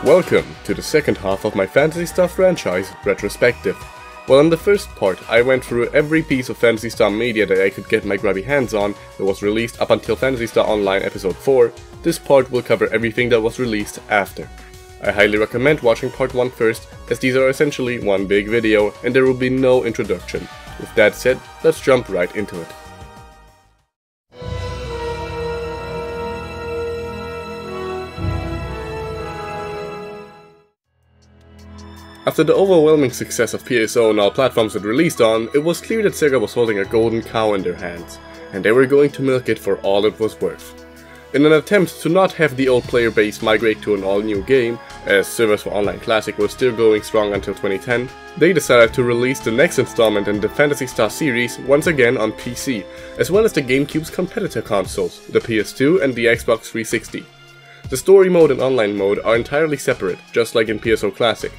Welcome to the second half of my Phantasy Star franchise, Retrospective. Well, in the first part, I went through every piece of Phantasy Star media that I could get my grubby hands on that was released up until Phantasy Star Online Episode 4. This part will cover everything that was released after. I highly recommend watching part 1 first, as these are essentially one big video and there will be no introduction. With that said, let's jump right into it. After the overwhelming success of PSO on all platforms it released on, it was clear that Sega was holding a golden cow in their hands, and they were going to milk it for all it was worth. In an attempt to not have the old player base migrate to an all-new game, as servers for Online Classic were still going strong until 2010, they decided to release the next installment in the Phantasy Star series once again on PC, as well as the GameCube's competitor consoles, the PS2 and the Xbox 360. The story mode and online mode are entirely separate, just like in PSO Classic.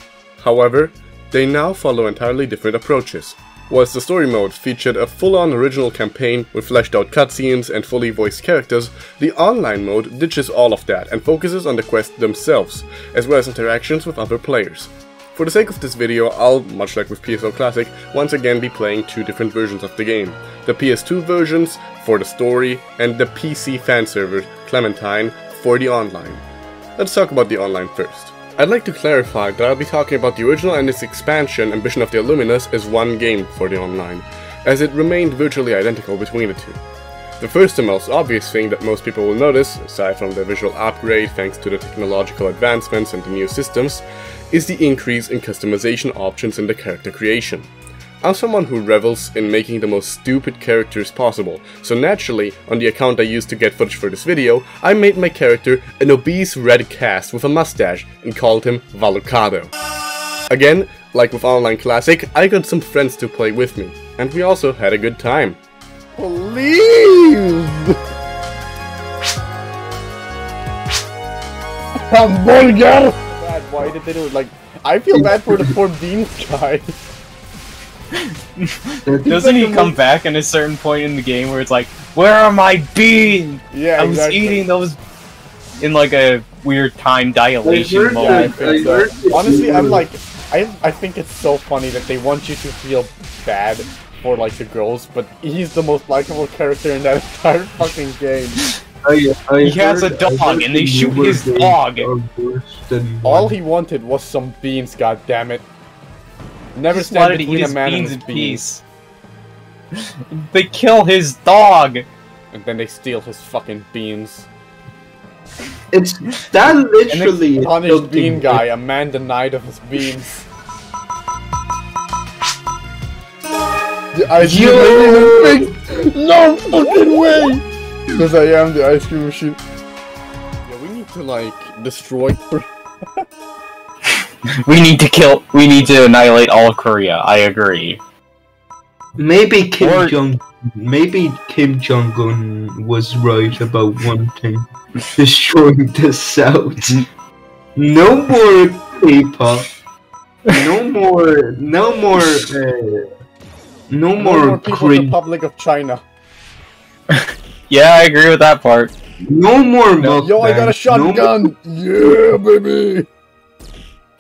However, they now follow entirely different approaches. Whilst the story mode featured a full-on original campaign with fleshed out cutscenes and fully voiced characters, the online mode ditches all of that and focuses on the quests themselves, as well as interactions with other players. For the sake of this video, I'll, much like with PSO Classic, once again be playing two different versions of the game. The PS2 versions for the story, and the PC fan server, Clementine, for the online. Let's talk about the online first. I'd like to clarify that I'll be talking about the original and its expansion, Ambition of the Illuminus, as one game for the online, as it remained virtually identical between the two. The first and most obvious thing that most people will notice, aside from the visual upgrade thanks to the technological advancements and the new systems, is the increase in customization options in the character creation. I'm someone who revels in making the most stupid characters possible, so naturally, on the account I used to get footage for this video, I made my character an obese red cast with a mustache and called him Valucado. Again, like with Online Classic, I got some friends to play with me, and we also had a good time. Please! Hamburger! Why did they do it? Like, I feel bad for the poor beans guy. Doesn't he come back at a certain point in the game where it's like, where are my beans? Yeah, I was eating those in like a weird time dilation mode. Yeah, honestly, I'm like, I think it's so funny that they want you to feel bad for like the girls, but he's the most likable character in that entire fucking game. He has a dog and they shoot his dog. All he wanted was some beans, goddammit. Never stand between a man and his beans. They kill his dog! And then they steal his fucking beans. It's that literally and punished bean guy, a man denied of his beans. The ice cream machine! No fucking way! Because I am the ice cream machine. Yeah, we need to like destroy. We need to annihilate all of Korea, I agree. Maybe Kim Jong-un was right about one thing. Destroying the South. No more K-pop. No more people in the Republic of China. Yeah, I agree with that part. No more mukbang. Yo, I got a shotgun! Yeah, baby!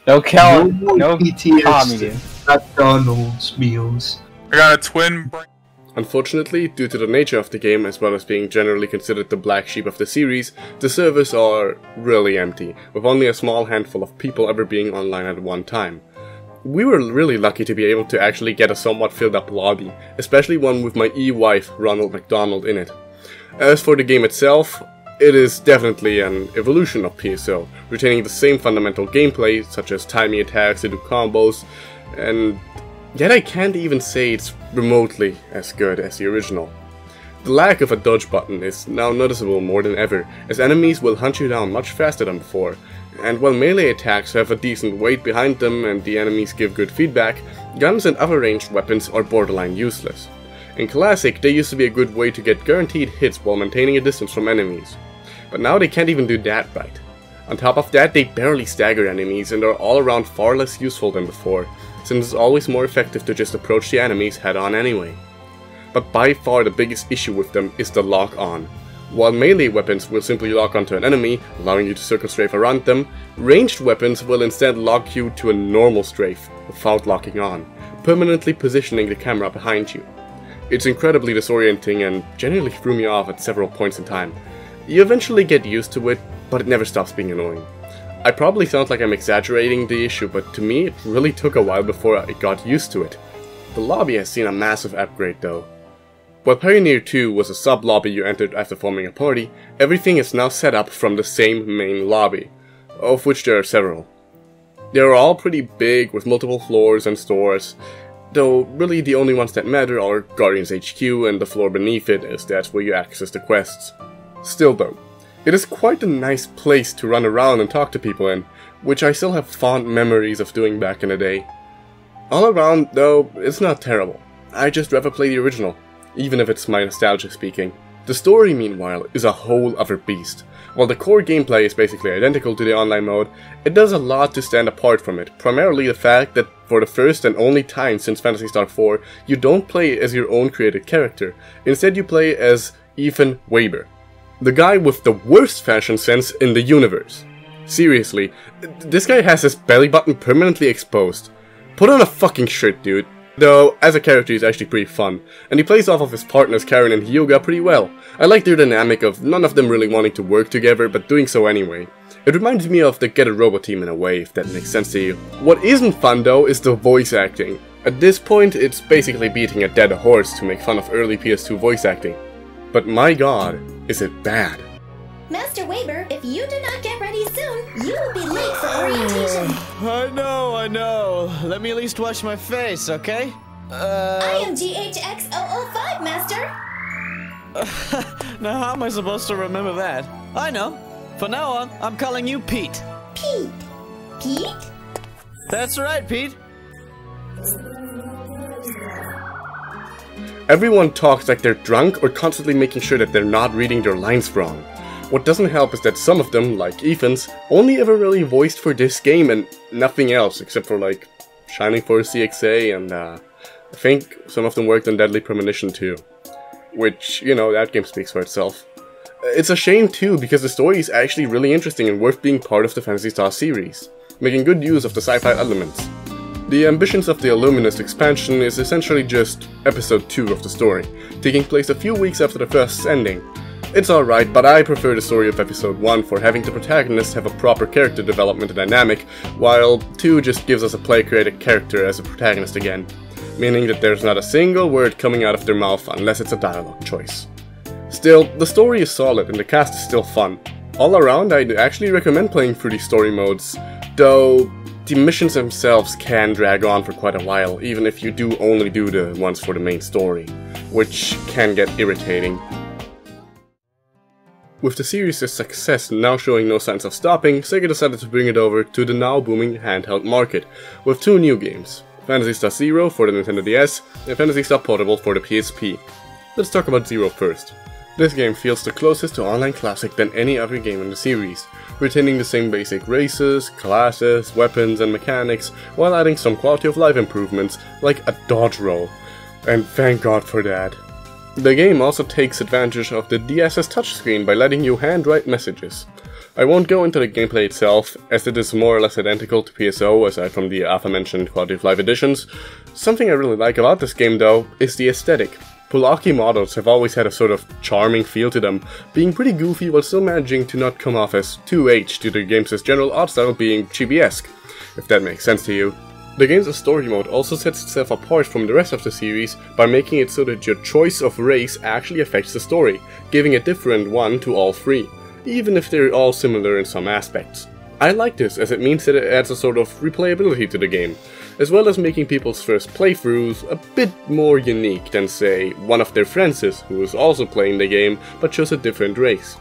No Cal, no PTSD. McDonald's meals. I got a twin brain. Unfortunately, due to the nature of the game, as well as being generally considered the black sheep of the series, the servers are really empty, with only a small handful of people ever being online at one time. We were really lucky to be able to actually get a somewhat filled up lobby, especially one with my E-wife, Ronald McDonald, in it. As for the game itself, it is definitely an evolution of PSO, retaining the same fundamental gameplay, such as timing attacks to do combos, and yet I can't even say it's remotely as good as the original. The lack of a dodge button is now noticeable more than ever, as enemies will hunt you down much faster than before, and while melee attacks have a decent weight behind them and the enemies give good feedback, guns and other ranged weapons are borderline useless. In Classic, they used to be a good way to get guaranteed hits while maintaining a distance from enemies. But now they can't even do that right. On top of that, they barely stagger enemies and are all around far less useful than before, since it's always more effective to just approach the enemies head on anyway. But by far the biggest issue with them is the lock-on. While melee weapons will simply lock onto an enemy, allowing you to circle strafe around them, ranged weapons will instead lock you to a normal strafe, without locking on, permanently positioning the camera behind you. It's incredibly disorienting and genuinely threw me off at several points in time. You eventually get used to it, but it never stops being annoying. I probably sound like I'm exaggerating the issue, but to me it really took a while before I got used to it. The lobby has seen a massive upgrade though. While Pioneer 2 was a sub-lobby you entered after forming a party, everything is now set up from the same main lobby, of which there are several. They are all pretty big with multiple floors and stores, though really the only ones that matter are Guardians HQ and the floor beneath it, as that's where you access the quests. Still though, it is quite a nice place to run around and talk to people in, which I still have fond memories of doing back in the day. All around though, it's not terrible. I just rather play the original, even if it's my nostalgia speaking. The story, meanwhile, is a whole other beast. While the core gameplay is basically identical to the online mode, it does a lot to stand apart from it, primarily the fact that for the first and only time since Phantasy Star 4, you don't play as your own created character. Instead you play as Ethan Weber, the guy with the worst fashion sense in the universe. Seriously, this guy has his belly button permanently exposed. Put on a fucking shirt, dude. Though, as a character he's actually pretty fun, and he plays off of his partners Karen and Hyuga pretty well. I like their dynamic of none of them really wanting to work together, but doing so anyway. It reminds me of the Get a Robot team in a way, if that makes sense to you. What isn't fun though is the voice acting. At this point, it's basically beating a dead horse to make fun of early PS2 voice acting. But my god, is it bad. Master Weber, if you do not get ready soon, you will be late for orientation. I know. Let me at least wash my face, okay? I am GHX005, Master. Now how am I supposed to remember that? I know. From now on, I'm calling you Pete. Pete? Pete? That's right, Pete. Everyone talks like they're drunk or constantly making sure that they're not reading their lines wrong. What doesn't help is that some of them, like Ethan's, only ever really voiced for this game and nothing else, except for like Shining Force CXA and I think some of them worked on Deadly Premonition too. Which, you know, that game speaks for itself. It's a shame too, because the story is actually really interesting and worth being part of the Phantasy Star series, making good use of the sci-fi elements. The ambitions of the Illuminus expansion is essentially just episode 2 of the story, taking place a few weeks after the first's ending. It's alright, but I prefer the story of episode 1 for having the protagonist have a proper character development and dynamic, while 2 just gives us a player-created character as a protagonist again, meaning that there's not a single word coming out of their mouth unless it's a dialogue choice. Still, the story is solid and the cast is still fun. All around, I'd actually recommend playing through these story modes, though the missions themselves can drag on for quite a while, even if you do only do the ones for the main story, which can get irritating. With the series' success now showing no signs of stopping, Sega decided to bring it over to the now booming handheld market, with 2 new games, Phantasy Star Zero for the Nintendo DS and Phantasy Star Portable for the PSP. Let's talk about Zero first. This game feels the closest to online classic than any other game in the series, retaining the same basic races, classes, weapons and mechanics, while adding some quality of life improvements like a dodge roll, and thank god for that. The game also takes advantage of the DS's touchscreen by letting you handwrite messages. I won't go into the gameplay itself, as it is more or less identical to PSO aside from the aforementioned quality of life additions. Something I really like about this game though is the aesthetic. Pulaki models have always had a sort of charming feel to them, being pretty goofy while still managing to not come off as too H due to the game's general art style being chibi-esque, if that makes sense to you. The game's story mode also sets itself apart from the rest of the series by making it so that your choice of race actually affects the story, giving a different one to all 3, even if they're all similar in some aspects. I like this as it means that it adds a sort of replayability to the game, as well as making people's first playthroughs a bit more unique than say one of their friends is, who is also playing the game but chose a different race.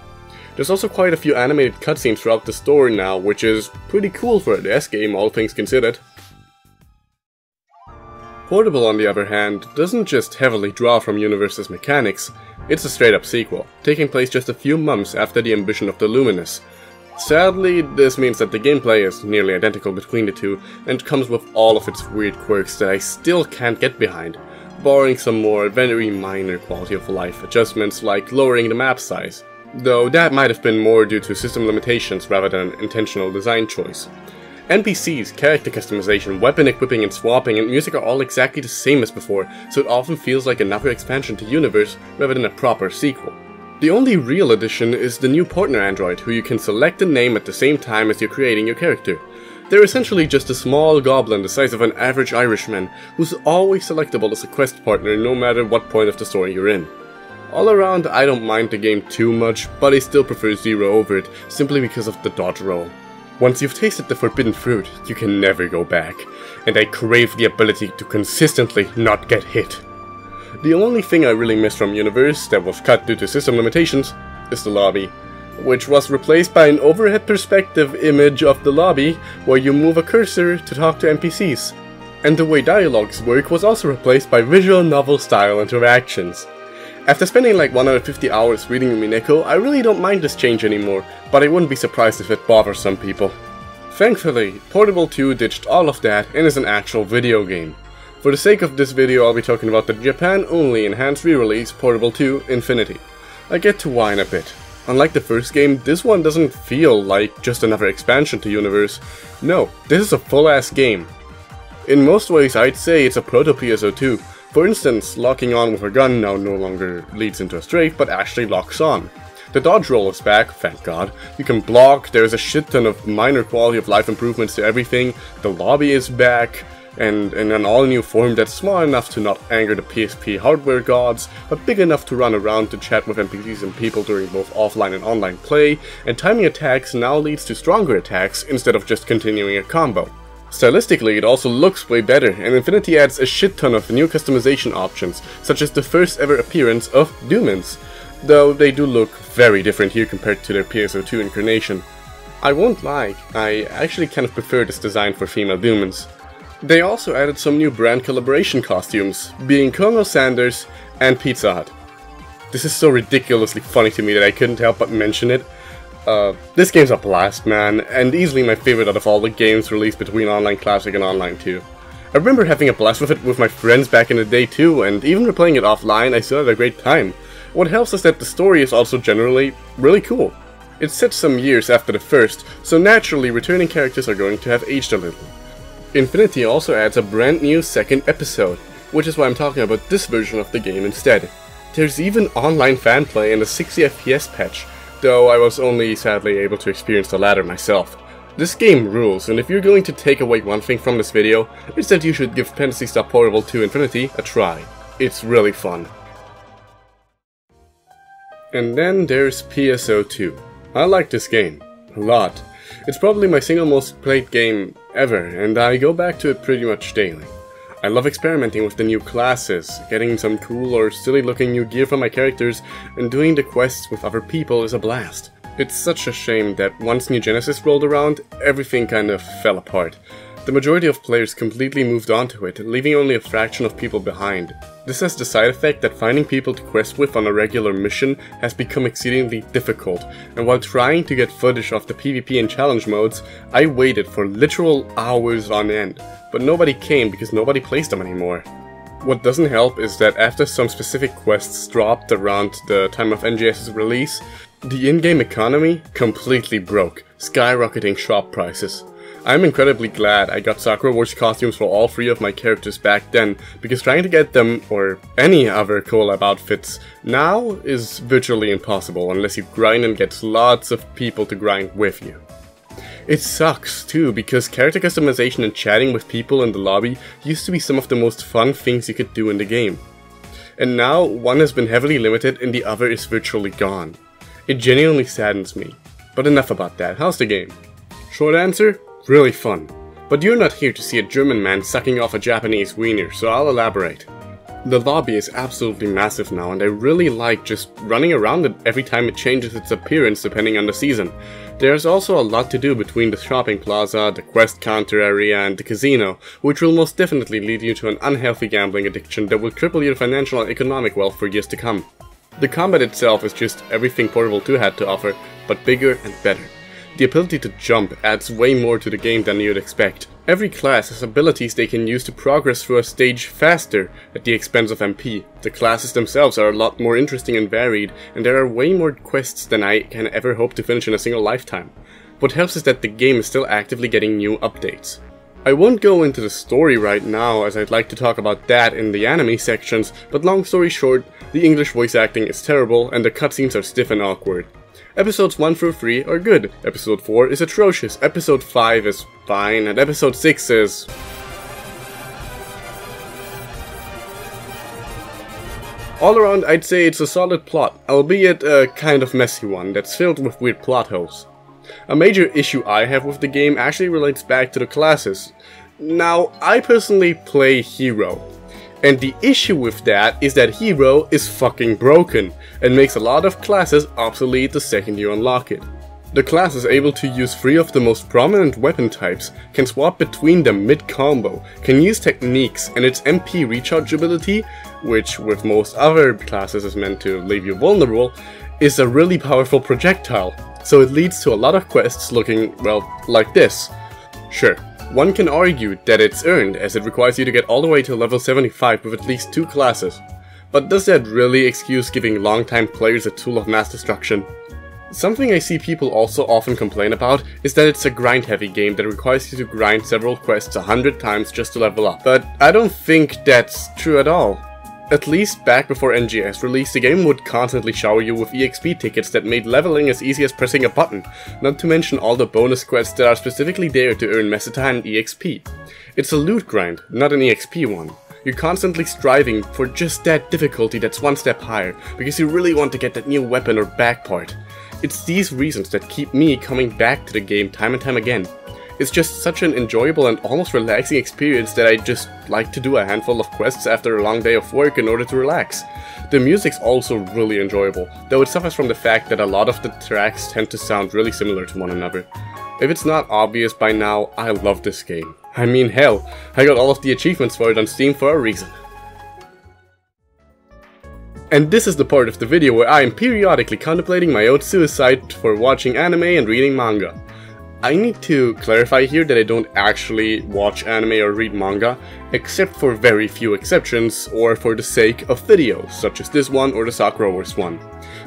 There's also quite a few animated cutscenes throughout the story now, which is pretty cool for a DS game, all things considered. Portable, on the other hand, doesn't just heavily draw from Universe's mechanics, it's a straight-up sequel, taking place just a few months after the ambition of the Illuminus. Sadly, this means that the gameplay is nearly identical between the two, and comes with all of its weird quirks that I still can't get behind, barring some more very minor quality of life adjustments like lowering the map size. though that might have been more due to system limitations rather than an intentional design choice. NPCs, character customization, weapon equipping and swapping, and music are all exactly the same as before, so it often feels like another expansion to Universe rather than a proper sequel. The only real addition is the new partner android, who you can select and name at the same time as you're creating your character. They're essentially just a small goblin the size of an average Irishman, who's always selectable as a quest partner no matter what point of the story you're in. All around, I don't mind the game too much, but I still prefer Zero over it, simply because of the dodge roll. Once you've tasted the forbidden fruit, you can never go back, and I crave the ability to consistently not get hit. The only thing I really miss from Universe that was cut due to system limitations is the lobby, which was replaced by an overhead perspective image of the lobby where you move a cursor to talk to NPCs. And the way dialogues work was also replaced by visual novel style interactions. After spending like 150 hours reading Mineko, I really don't mind this change anymore, but I wouldn't be surprised if it bothers some people. Thankfully, Portable 2 ditched all of that and is an actual video game. For the sake of this video, I'll be talking about the Japan-only enhanced re-release Portable 2 Infinity. I get to whine a bit. Unlike the first game, this one doesn't feel like just another expansion to Universe. No, this is a full-ass game. In most ways, I'd say it's a proto-PSO2. For instance, locking on with a gun now no longer leads into a strafe, but actually locks on. The dodge roll is back, thank god. You can block, there's a shit ton of minor quality of life improvements to everything. The lobby is back, and in an all-new form that's small enough to not anger the PSP hardware gods, but big enough to run around to chat with NPCs and people during both offline and online play, and timing attacks now leads to stronger attacks instead of just continuing a combo. Stylistically, it also looks way better, and Infinity adds a shit ton of new customization options, such as the first ever appearance of Dumans, though they do look very different here compared to their PSO2 incarnation. I won't lie, I actually kind of prefer this design for female Dumans. They also added some new brand collaboration costumes, being Colonel Sanders and Pizza Hut. This is so ridiculously funny to me that I couldn't help but mention it. This game's a blast, man, and easily my favorite out of all the games released between Online Classic and Online 2. I remember having a blast with it with my friends back in the day too, and even replaying it offline I still had a great time. What helps is that the story is also generally really cool. It's set some years after the first, so naturally returning characters are going to have aged a little. Infinity also adds a brand new second episode, which is why I'm talking about this version of the game instead. There's even online fan play and a 60 FPS patch, though I was only sadly able to experience the latter myself. This game rules, and if you're going to take away one thing from this video, it's that you should give Phantasy Star Portable 2 Infinity a try. It's really fun. And then there's PSO2. I like this game. A lot. It's probably my single most played game ever, and I go back to it pretty much daily. I love experimenting with the new classes, getting some cool or silly looking new gear for my characters, and doing the quests with other people is a blast. It's such a shame that once New Genesis rolled around, everything kind of fell apart. The majority of players completely moved on to it, leaving only a fraction of people behind. This has the side effect that finding people to quest with on a regular mission has become exceedingly difficult, and while trying to get footage of the PvP and challenge modes, I waited for literal hours on end, but nobody came because nobody plays them anymore. What doesn't help is that after some specific quests dropped around the time of NGS's release, the in-game economy completely broke, skyrocketing shop prices. I'm incredibly glad I got Sakura Wars costumes for all 3 of my characters back then, because trying to get them, or any other collab outfits, now is virtually impossible unless you grind and get lots of people to grind with you. It sucks too, because character customization and chatting with people in the lobby used to be some of the most fun things you could do in the game. And now one has been heavily limited and the other is virtually gone. It genuinely saddens me. But enough about that, how's the game? Short answer? Really fun. But you're not here to see a German man sucking off a Japanese wiener, so I'll elaborate. The lobby is absolutely massive now, and I really like just running around it every time it changes its appearance depending on the season. There's also a lot to do between the shopping plaza, the quest counter area, and the casino, which will most definitely lead you to an unhealthy gambling addiction that will cripple your financial and economic wealth for years to come. The combat itself is just everything Portable 2 had to offer, but bigger and better. The ability to jump adds way more to the game than you'd expect. Every class has abilities they can use to progress through a stage faster at the expense of MP. The classes themselves are a lot more interesting and varied, and there are way more quests than I can ever hope to finish in a single lifetime. What helps is that the game is still actively getting new updates. I won't go into the story right now, as I'd like to talk about that in the anime sections, but long story short, the English voice acting is terrible and the cutscenes are stiff and awkward. Episodes 1 through 3 are good, episode 4 is atrocious, episode 5 is fine, and episode 6 is... All around, I'd say it's a solid plot, albeit a kind of messy one that's filled with weird plot holes. A major issue I have with the game actually relates back to the classes. Now, I personally play Hero, and the issue with that is that Hero is fucking broken, and makes a lot of classes obsolete the second you unlock it. The class is able to use 3 of the most prominent weapon types, can swap between them mid-combo, can use techniques, and its MP recharge ability, which with most other classes is meant to leave you vulnerable, is a really powerful projectile. So it leads to a lot of quests looking, well, like this. Sure, one can argue that it's earned, as it requires you to get all the way to level 75 with at least 2 classes. But does that really excuse giving long-time players a tool of mass destruction? Something I see people also often complain about is that it's a grind-heavy game that requires you to grind several quests 100 times just to level up. But I don't think that's true at all. At least back before NGS released, the game would constantly shower you with EXP tickets that made leveling as easy as pressing a button, not to mention all the bonus quests that are specifically there to earn Meseta and EXP. It's a loot grind, not an EXP one. You're constantly striving for just that difficulty that's one step higher, because you really want to get that new weapon or back part. It's these reasons that keep me coming back to the game time and time again. It's just such an enjoyable and almost relaxing experience that I just like to do a handful of quests after a long day of work in order to relax. The music's also really enjoyable, though it suffers from the fact that a lot of the tracks tend to sound really similar to one another. If it's not obvious by now, I love this game. I mean, hell, I got all of the achievements for it on Steam for a reason. And this is the part of the video where I am periodically contemplating my own suicide for watching anime and reading manga. I need to clarify here that I don't actually watch anime or read manga, except for very few exceptions, or for the sake of videos, such as this one or the Sakura Wars one.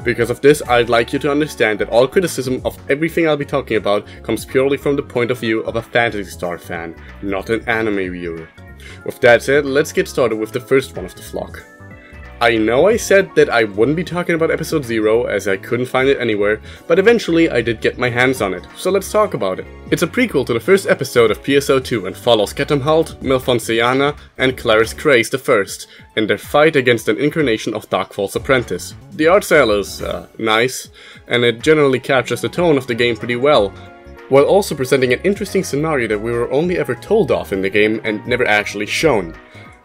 Because of this, I'd like you to understand that all criticism of everything I'll be talking about comes purely from the point of view of a Phantasy Star fan, not an anime viewer. With that said, let's get started with the first one of the flock. I know I said that I wouldn't be talking about episode 0, as I couldn't find it anywhere, but eventually I did get my hands on it, so let's talk about it. It's a prequel to the first episode of PSO2 and follows Ketumhald, Milfonsiana, and Clarice Craze I in their fight against an incarnation of Darkfall's apprentice. The art style is nice, and it generally captures the tone of the game pretty well, while also presenting an interesting scenario that we were only ever told of in the game and never actually shown.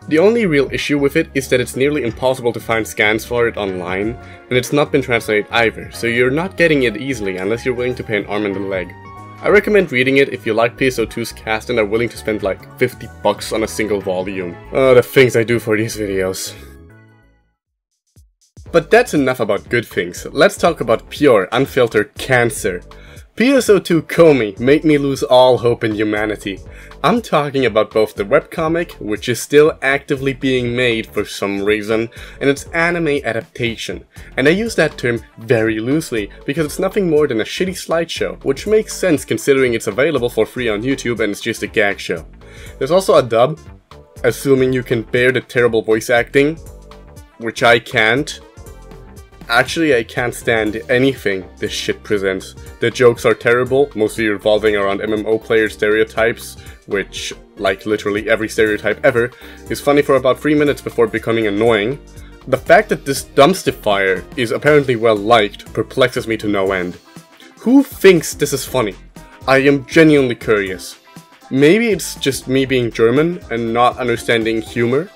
The only real issue with it is that it's nearly impossible to find scans for it online, and it's not been translated either, so you're not getting it easily unless you're willing to pay an arm and a leg. I recommend reading it if you like PSO2's cast and are willing to spend like $50 on a single volume. Oh, the things I do for these videos. But that's enough about good things. Let's talk about pure, unfiltered cancer. PSO2 COMI made me lose all hope in humanity. I'm talking about both the webcomic, which is still actively being made for some reason, and its anime adaptation. And I use that term very loosely, because it's nothing more than a shitty slideshow, which makes sense considering it's available for free on YouTube and it's just a gag show. There's also a dub, assuming you can bear the terrible voice acting, which I can't. Actually, I can't stand anything this shit presents. The jokes are terrible, mostly revolving around MMO player stereotypes, which, like literally every stereotype ever, is funny for about 3 minutes before becoming annoying. The fact that this dumpster fire is apparently well liked perplexes me to no end. Who thinks this is funny? I am genuinely curious. Maybe it's just me being German and not understanding humor?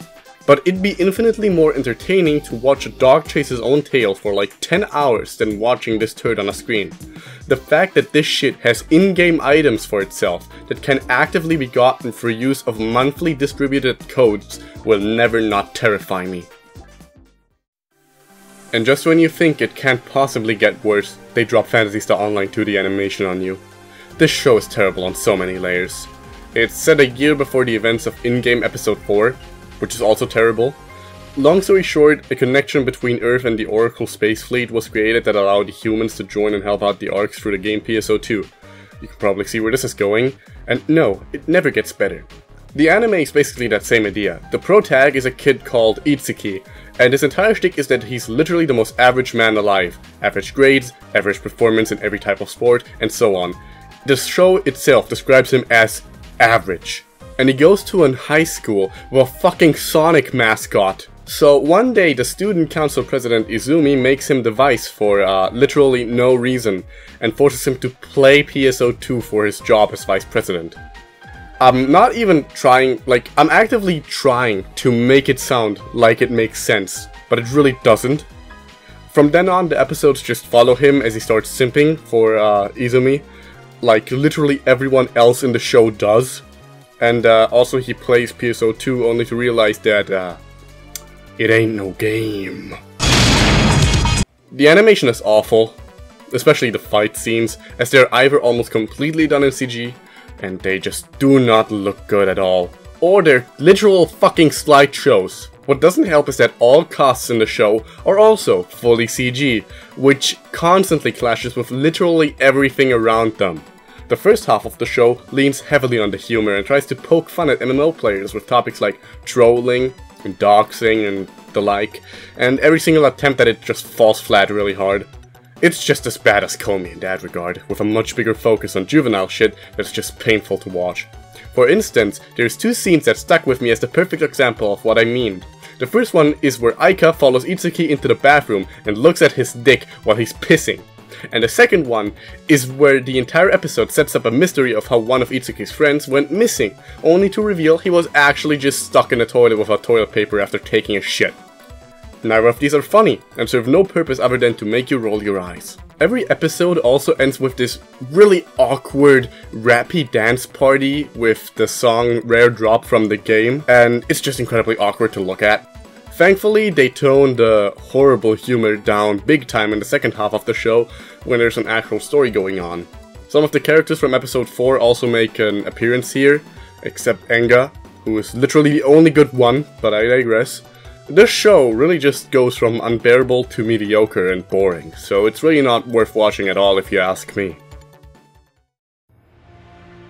But it'd be infinitely more entertaining to watch a dog chase his own tail for like 10 hours than watching this turd on a screen. The fact that this shit has in-game items for itself that can actively be gotten through use of monthly distributed codes will never not terrify me. And just when you think it can't possibly get worse, they drop Phantasy Star Online 2D animation on you. This show is terrible on so many layers. It's set a year before the events of in-game episode 4, which is also terrible. Long story short, a connection between Earth and the Oracle space fleet was created that allowed the humans to join and help out the Arcs through the game PSO2. You can probably see where this is going, and no, it never gets better. The anime is basically that same idea. The protag is a kid called Itsuki, and his entire shtick is that he's literally the most average man alive. Average grades, average performance in every type of sport, and so on. The show itself describes him as average. And he goes to a high school with a fucking Sonic mascot. So one day the student council president Izumi makes him the vice for literally no reason and forces him to play PSO2 for his job as vice president. I'm not even trying, like, I'm actively trying to make it sound like it makes sense, but it really doesn't. From then on, the episodes just follow him as he starts simping for Izumi, like literally everyone else in the show does. And also he plays PSO2 only to realize that it ain't no game. The animation is awful, especially the fight scenes, as they're either almost completely done in CG, and they just do not look good at all, or they're literal fucking slideshows. What doesn't help is that all casts in the show are also fully CG, which constantly clashes with literally everything around them. The first half of the show leans heavily on the humor and tries to poke fun at MMO players with topics like trolling and doxing and the like, and every single attempt at it just falls flat really hard. It's just as bad as COMI in that regard, with a much bigger focus on juvenile shit that's just painful to watch. For instance, there's two scenes that stuck with me as the perfect example of what I mean. The first one is where Aika follows Itsuki into the bathroom and looks at his dick while he's pissing. And the second one is where the entire episode sets up a mystery of how one of Itsuki's friends went missing, only to reveal he was actually just stuck in the toilet without toilet paper after taking a shit. Neither of these are funny, and serve no purpose other than to make you roll your eyes. Every episode also ends with this really awkward, rappy dance party with the song Rare Drop from the game, and it's just incredibly awkward to look at. Thankfully, they toned the horrible humor down big time in the second half of the show, when there's an actual story going on. Some of the characters from episode 4 also make an appearance here, except Enga, who is literally the only good one, but I digress. This show really just goes from unbearable to mediocre and boring, so it's really not worth watching at all if you ask me.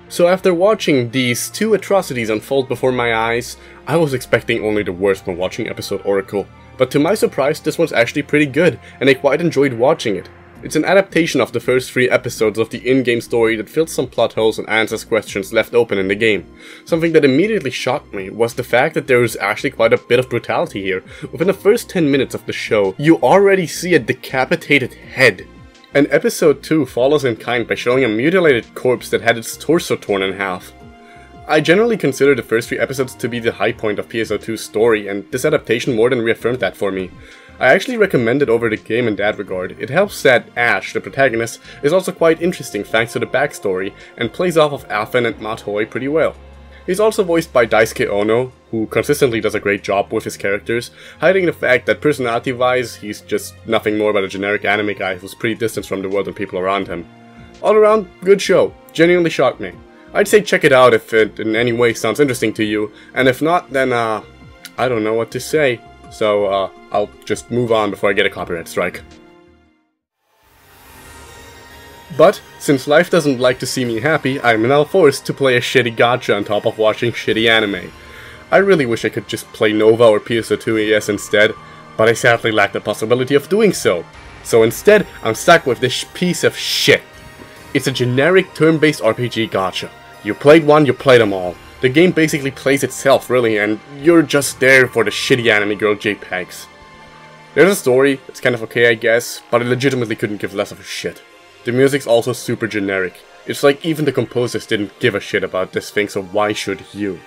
So after watching these two atrocities unfold before my eyes, I was expecting only the worst when watching episode Oracle, but to my surprise this one's actually pretty good, and I quite enjoyed watching it. It's an adaptation of the first 3 episodes of the in-game story that fills some plot holes and answers questions left open in the game. Something that immediately shocked me was the fact that there is actually quite a bit of brutality here. Within the first 10 minutes of the show, you already see a decapitated head. And episode 2 follows in kind by showing a mutilated corpse that had its torso torn in half. I generally consider the first 3 episodes to be the high point of PSO2's story, and this adaptation more than reaffirmed that for me. I actually recommend it over the game in that regard. It helps that Ash, the protagonist, is also quite interesting thanks to the backstory, and plays off of Afen and Matoi pretty well. He's also voiced by Daisuke Ono, who consistently does a great job with his characters, hiding the fact that personality-wise, he's just nothing more but a generic anime guy who's pretty distant from the world and people around him. All around, good show. Genuinely shocked me. I'd say check it out if it in any way sounds interesting to you, and if not, then I don't know what to say. So, I'll just move on before I get a copyright strike. But, since life doesn't like to see me happy, I'm now forced to play a shitty gacha on top of watching shitty anime. I really wish I could just play Nova or PSO2 ES instead, but I sadly lack the possibility of doing so. So instead, I'm stuck with this piece of shit. It's a generic turn-based RPG gacha. You played one, you played them all. The game basically plays itself, really, and you're just there for the shitty anime girl JPEGs. There's a story, it's kind of okay I guess, but I legitimately couldn't give less of a shit. The music's also super generic. It's like even the composers didn't give a shit about this thing, so why should you?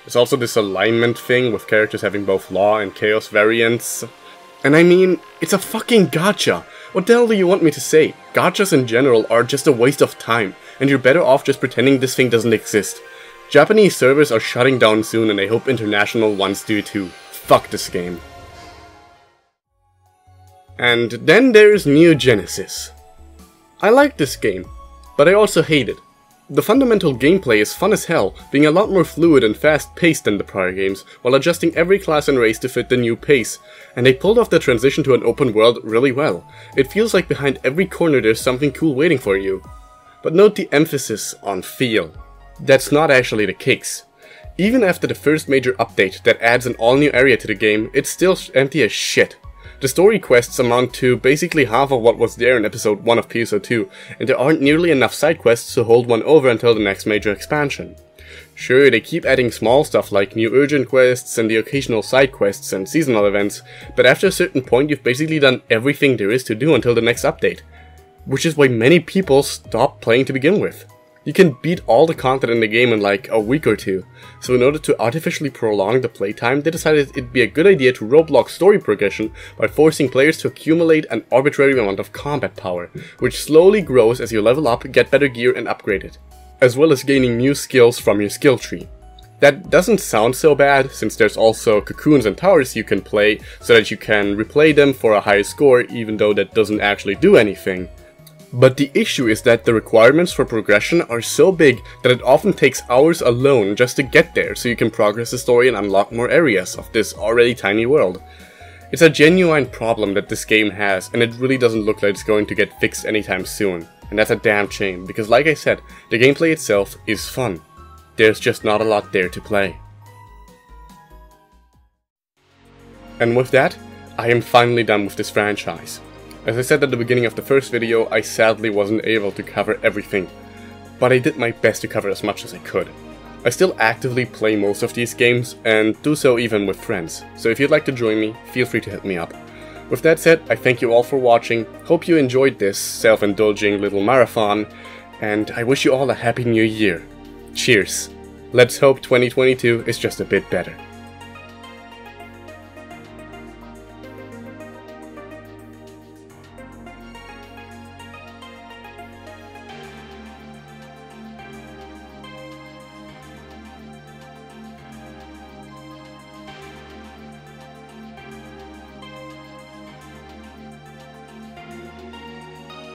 There's also this alignment thing with characters having both law and chaos variants. And I mean, it's a fucking gacha! What the hell do you want me to say? Gachas in general are just a waste of time, and you're better off just pretending this thing doesn't exist. Japanese servers are shutting down soon, and I hope international ones do too. Fuck this game. And then there's New Genesis. I like this game, but I also hate it. The fundamental gameplay is fun as hell, being a lot more fluid and fast-paced than the prior games, while adjusting every class and race to fit the new pace, and they pulled off the transition to an open world really well. It feels like behind every corner there's something cool waiting for you. But note the emphasis on feel. That's not actually the case. Even after the first major update that adds an all-new area to the game, it's still empty as shit. The story quests amount to basically half of what was there in episode 1 of PUSO2, and there aren't nearly enough side quests to hold one over until the next major expansion. Sure, they keep adding small stuff like new urgent quests and the occasional side quests and seasonal events, but after a certain point you've basically done everything there is to do until the next update. Which is why many people stop playing to begin with. You can beat all the content in the game in like a week or two, so in order to artificially prolong the playtime, they decided it'd be a good idea to roadblock story progression by forcing players to accumulate an arbitrary amount of combat power, which slowly grows as you level up, get better gear and upgrade it, as well as gaining new skills from your skill tree. That doesn't sound so bad, since there's also cocoons and towers you can play, so that you can replay them for a higher score, even though that doesn't actually do anything. But the issue is that the requirements for progression are so big that it often takes hours alone just to get there so you can progress the story and unlock more areas of this already tiny world. It's a genuine problem that this game has, and it really doesn't look like it's going to get fixed anytime soon. And that's a damn shame, because like I said, the gameplay itself is fun. There's just not a lot there to play. And with that, I am finally done with this franchise. As I said at the beginning of the first video, I sadly wasn't able to cover everything, but I did my best to cover as much as I could. I still actively play most of these games, and do so even with friends, so if you'd like to join me, feel free to hit me up. With that said, I thank you all for watching, hope you enjoyed this self-indulging little marathon, and I wish you all a happy new year. Cheers! Let's hope 2022 is just a bit better.